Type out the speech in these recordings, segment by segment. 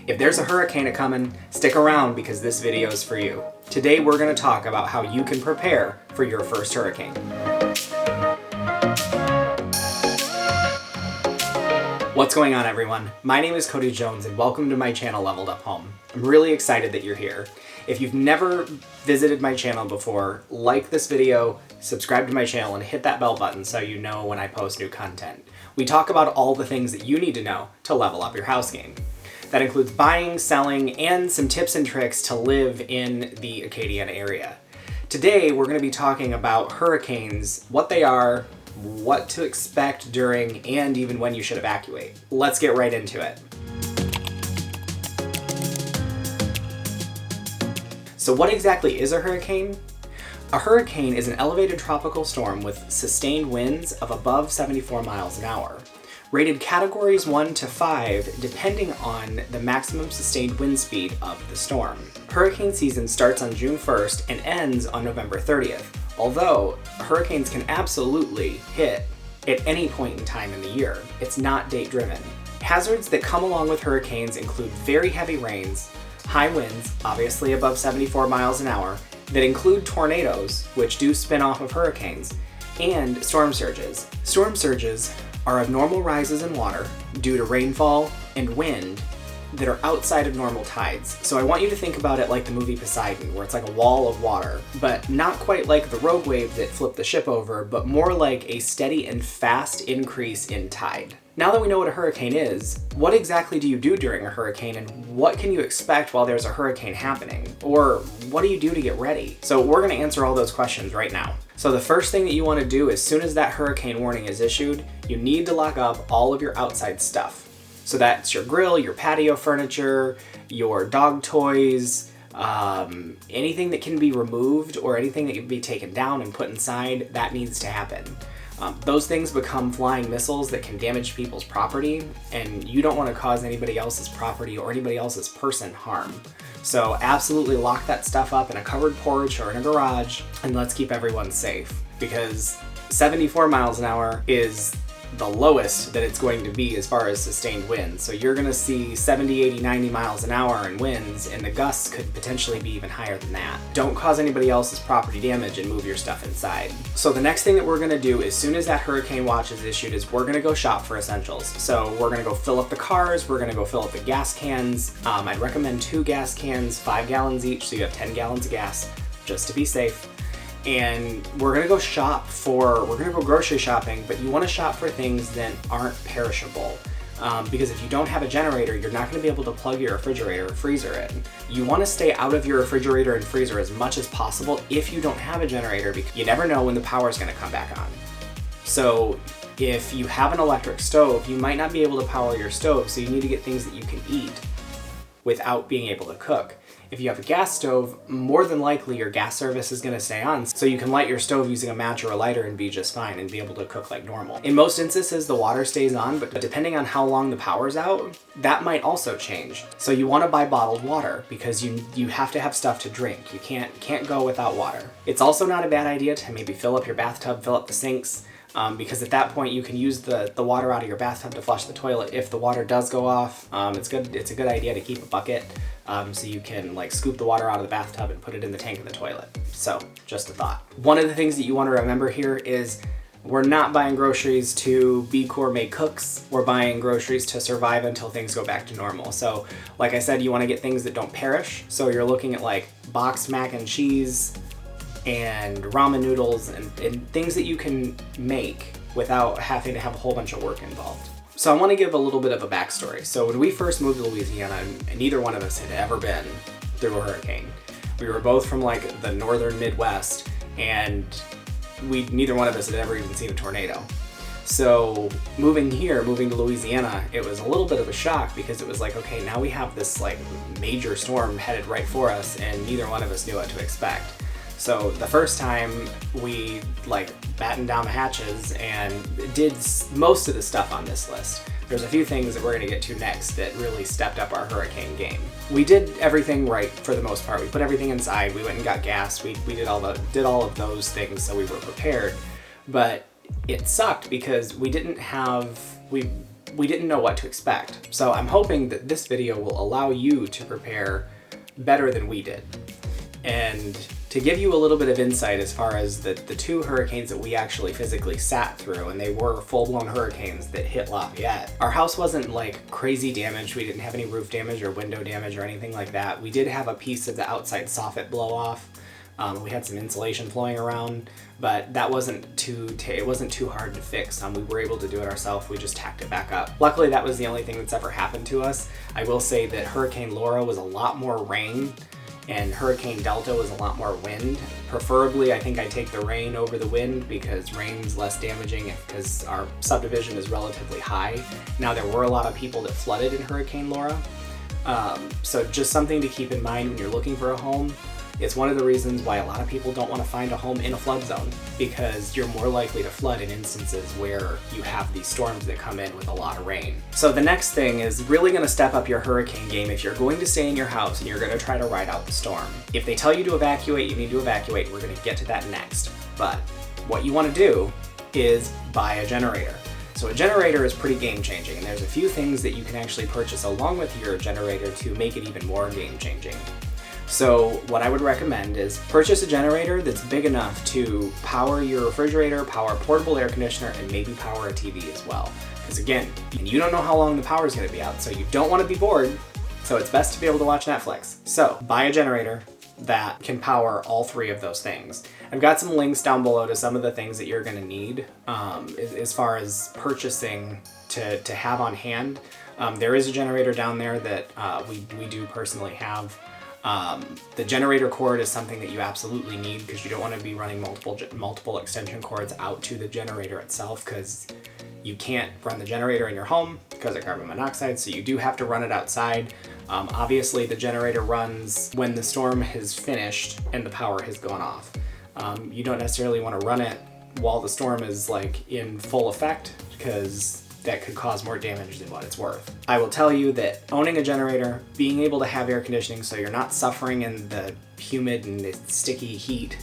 If there's a hurricane a-coming, stick around because this video is for you. Today we're going to talk about how you can prepare for your first hurricane. What's going on, everyone? My name is Cody Jones and welcome to my channel Leveled Up Home. I'm really excited that you're here. If you've never visited my channel before, like this video, subscribe to my channel, and hit that bell button so you know when I post new content. We talk about all the things that you need to know to level up your house game. That includes buying, selling, and some tips and tricks to live in the Acadiana area. Today, we're going to be talking about hurricanes, what they are, what to expect during, and even when you should evacuate. Let's get right into it. So what exactly is a hurricane? A hurricane is an elevated tropical storm with sustained winds of above 74 miles an hour. Rated categories 1 to 5 depending on the maximum sustained wind speed of the storm. Hurricane season starts on June 1st and ends on November 30th, although hurricanes can absolutely hit at any point in time in the year. It's not date driven. Hazards that come along with hurricanes include very heavy rains, high winds, obviously above 74 miles an hour, that include tornadoes, which do spin off of hurricanes, and storm surges. Storm surges are abnormal rises in water due to rainfall and wind that are outside of normal tides. So I want you to think about it like the movie Poseidon, where it's like a wall of water, but not quite like the rogue wave that flipped the ship over, but more like a steady and fast increase in tide. Now that we know what a hurricane is, what exactly do you do during a hurricane, and what can you expect while there's a hurricane happening? Or what do you do to get ready? So we're gonna answer all those questions right now. So the first thing that you wanna do as soon as that hurricane warning is issued, you need to lock up all of your outside stuff. So that's your grill, your patio furniture, your dog toys, anything that can be removed or anything that can be taken down and put inside, that needs to happen. Those things become flying missiles that can damage people's property, and you don't want to cause anybody else's property or anybody else's person harm. So absolutely lock that stuff up in a covered porch or in a garage, and let's keep everyone safe, because 74 miles an hour is the lowest that it's going to be as far as sustained winds. So you're gonna see 70, 80, 90 miles an hour in winds, and the gusts could potentially be even higher than that. Don't cause anybody else's property damage and move your stuff inside. So the next thing that we're gonna do as soon as that hurricane watch is issued is we're gonna go shop for essentials. So we're gonna go fill up the cars, we're gonna go fill up the gas cans. I'd recommend 2 gas cans, 5 gallons each, so you have 10 gallons of gas, just to be safe. And we're gonna go grocery shopping, but you wanna shop for things that aren't perishable. Because if you don't have a generator, you're not gonna be able to plug your refrigerator or freezer in. You wanna stay out of your refrigerator and freezer as much as possible if you don't have a generator, because you never know when the power's gonna come back on. So if you have an electric stove, you might not be able to power your stove, so you need to get things that you can eat without being able to cook. If you have a gas stove, more than likely your gas service is gonna stay on, so you can light your stove using a match or a lighter and be just fine and be able to cook like normal. In most instances, the water stays on, but depending on how long the power's out, that might also change. So you wanna buy bottled water, because you have to have stuff to drink. You can't go without water. It's also not a bad idea to maybe fill up your bathtub, fill up the sinks, because at that point you can use the water out of your bathtub to flush the toilet if the water does go off. It's a good idea to keep a bucket so you can like scoop the water out of the bathtub and put it in the tank of the toilet. So just a thought. One of the things that you want to remember here is we're not buying groceries to be gourmet cooks. We're buying groceries to survive until things go back to normal. So like I said, you want to get things that don't perish. So you're looking at like boxed mac and cheese and ramen noodles and things that you can make without having to have a whole bunch of work involved. So I want to give a little bit of a backstory. So when we first moved to Louisiana, neither one of us had ever been through a hurricane. We were both from like the northern Midwest, and neither one of us had ever even seen a tornado. So moving to Louisiana, it was a little bit of a shock, because it was like, okay, now we have this like major storm headed right for us, and neither one of us knew what to expect. So the first time we like battened down the hatches and did most of the stuff on this list. There's a few things that we're gonna get to next that really stepped up our hurricane game. We did everything right for the most part. We put everything inside, we went and got gas, we did all of those things, so we were prepared. But it sucked because we we didn't know what to expect. So I'm hoping that this video will allow you to prepare better than we did. And to give you a little bit of insight as far as the two hurricanes that we actually physically sat through, and they were full-blown hurricanes that hit Lafayette. Our house wasn't like crazy damaged. We didn't have any roof damage or window damage or anything like that. We did have a piece of the outside soffit blow off. We had some insulation flowing around, but that wasn't too hard to fix. We were able to do it ourselves. We just tacked it back up. Luckily, that was the only thing that's ever happened to us. I will say that Hurricane Laura was a lot more rain, and Hurricane Delta was a lot more wind. Preferably, I think I take the rain over the wind because rain's less damaging because our subdivision is relatively high. Now, there were a lot of people that flooded in Hurricane Laura. So just something to keep in mind when you're looking for a home. It's one of the reasons why a lot of people don't want to find a home in a flood zone, because you're more likely to flood in instances where you have these storms that come in with a lot of rain. So the next thing is really going to step up your hurricane game if you're going to stay in your house and you're going to try to ride out the storm. If they tell you to evacuate, you need to evacuate. We're going to get to that next. But what you want to do is buy a generator. So a generator is pretty game changing, and there's a few things that you can actually purchase along with your generator to make it even more game changing. So what I would recommend is purchase a generator that's big enough to power your refrigerator, power a portable air conditioner, and maybe power a TV as well. Because again, you don't know how long the power is going to be out, so you don't want to be bored, so it's best to be able to watch Netflix. So buy a generator that can power all three of those things. I've got some links down below to some of the things that you're going to need as far as purchasing to have on hand. There is a generator down there that we do personally have. The generator cord is something that you absolutely need because you don't want to be running multiple extension cords out to the generator itself, because you can't run the generator in your home because of carbon monoxide, so you do have to run it outside. Obviously, the generator runs when the storm has finished and the power has gone off. You don't necessarily want to run it while the storm is like in full effect, because that could cause more damage than what it's worth. I will tell you that owning a generator, being able to have air conditioning so you're not suffering in the humid and the sticky heat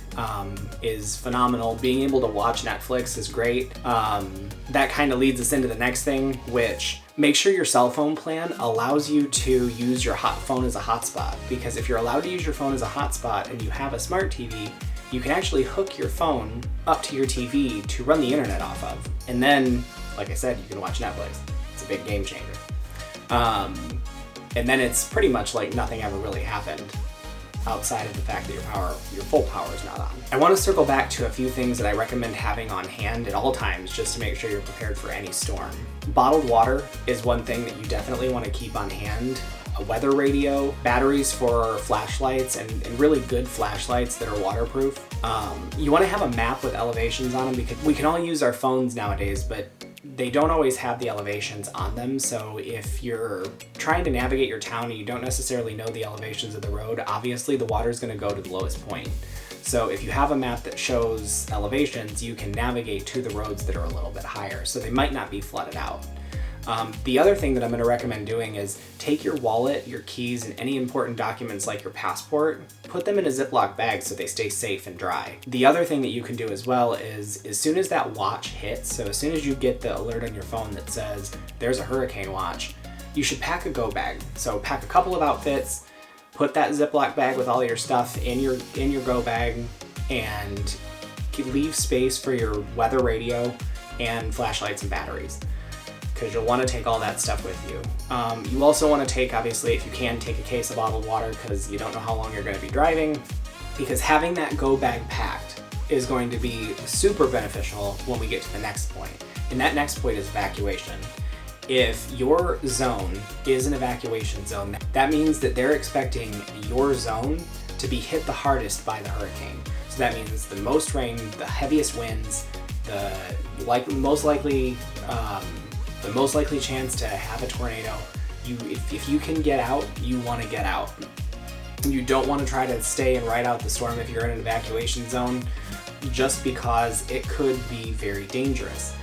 is phenomenal. Being able to watch Netflix is great. That kind of leads us into the next thing, which make sure your cell phone plan allows you to use your phone as a hotspot, because if you're allowed to use your phone as a hotspot and you have a smart TV, you can actually hook your phone up to your TV to run the internet off of. And then, like I said, you can watch Netflix. It's a big game changer. And then it's pretty much like nothing ever really happened outside of the fact that your full power is not on. I want to circle back to a few things that I recommend having on hand at all times just to make sure you're prepared for any storm. Bottled water is one thing that you definitely want to keep on hand. A weather radio, batteries for flashlights, and really good flashlights that are waterproof. You want to have a map with elevations on them, because we can all use our phones nowadays, but they don't always have the elevations on them. So if you're trying to navigate your town and you don't necessarily know the elevations of the road, obviously the water is going to go to the lowest point. So if you have a map that shows elevations, you can navigate to the roads that are a little bit higher, so they might not be flooded out. The other thing that I'm going to recommend doing is take your wallet, your keys, and any important documents like your passport, put them in a Ziploc bag so they stay safe and dry. The other thing that you can do as well is, as soon as that watch hits, so as soon as you get the alert on your phone that says there's a hurricane watch, you should pack a go bag. So pack a couple of outfits, put that Ziploc bag with all your stuff in your go bag, and leave space for your weather radio and flashlights and batteries, because you'll want to take all that stuff with you. You also want to take, obviously, if you can, take a case of bottled water, because you don't know how long you're going to be driving, because having that go bag packed is going to be super beneficial when we get to the next point. And that next point is evacuation. If your zone is an evacuation zone, that means that they're expecting your zone to be hit the hardest by the hurricane. So that means the most rain, the heaviest winds, the most likely chance to have a tornado. If you can get out, you want to get out. You don't want to try to stay and ride out the storm if you're in an evacuation zone, just because it could be very dangerous.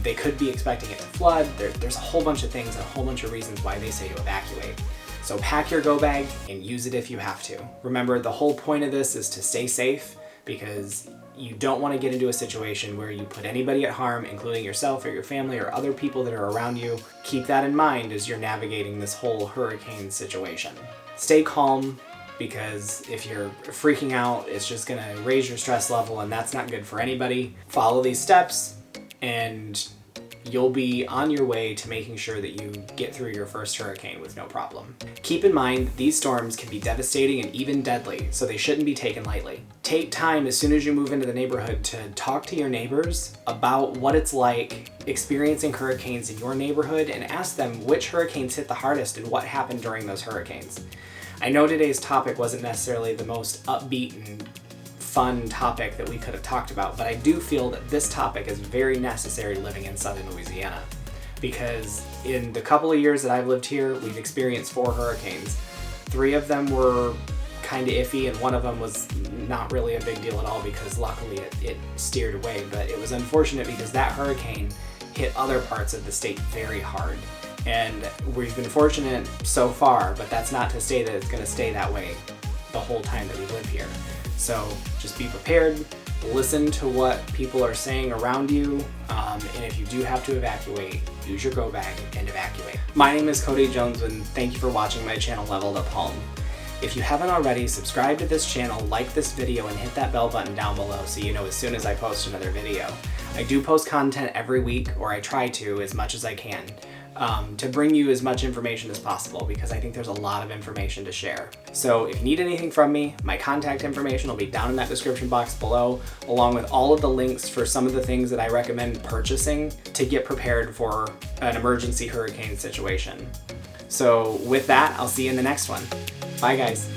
They could be expecting it to flood. There's a whole bunch of things and a whole bunch of reasons why they say to evacuate. So pack your go bag and use it if you have to. Remember, the whole point of this is to stay safe, because You don't want to get into a situation where you put anybody at harm, including yourself or your family or other people that are around you. Keep that in mind as you're navigating this whole hurricane situation. Stay calm, because if you're freaking out, it's just going to raise your stress level, and that's not good for anybody. Follow these steps, and you'll be on your way to making sure that you get through your first hurricane with no problem. Keep in mind, these storms can be devastating and even deadly, so they shouldn't be taken lightly. Take time as soon as you move into the neighborhood to talk to your neighbors about what it's like experiencing hurricanes in your neighborhood, and ask them which hurricanes hit the hardest and what happened during those hurricanes. I know today's topic wasn't necessarily the most upbeat and fun topic that we could have talked about, but I do feel that this topic is very necessary living in southern Louisiana, because in the couple of years that I've lived here, we've experienced 4 hurricanes. 3 of them were kind of iffy, and one of them was not really a big deal at all because luckily it steered away, but it was unfortunate because that hurricane hit other parts of the state very hard. And we've been fortunate so far, but that's not to say that it's going to stay that way the whole time that we live here. So just be prepared, listen to what people are saying around you, and if you do have to evacuate, use your go bag and evacuate. My name is Cody Jones, and thank you for watching my channel Leveled Up Home. If you haven't already, subscribe to this channel, like this video, and hit that bell button down below so you know as soon as I post another video. I do post content every week, or I try to as much as I can, to bring you as much information as possible, because I think there's a lot of information to share. So if you need anything from me, my contact information will be down in that description box below, along with all of the links for some of the things that I recommend purchasing to get prepared for an emergency hurricane situation. So with that, I'll see you in the next one. Bye guys.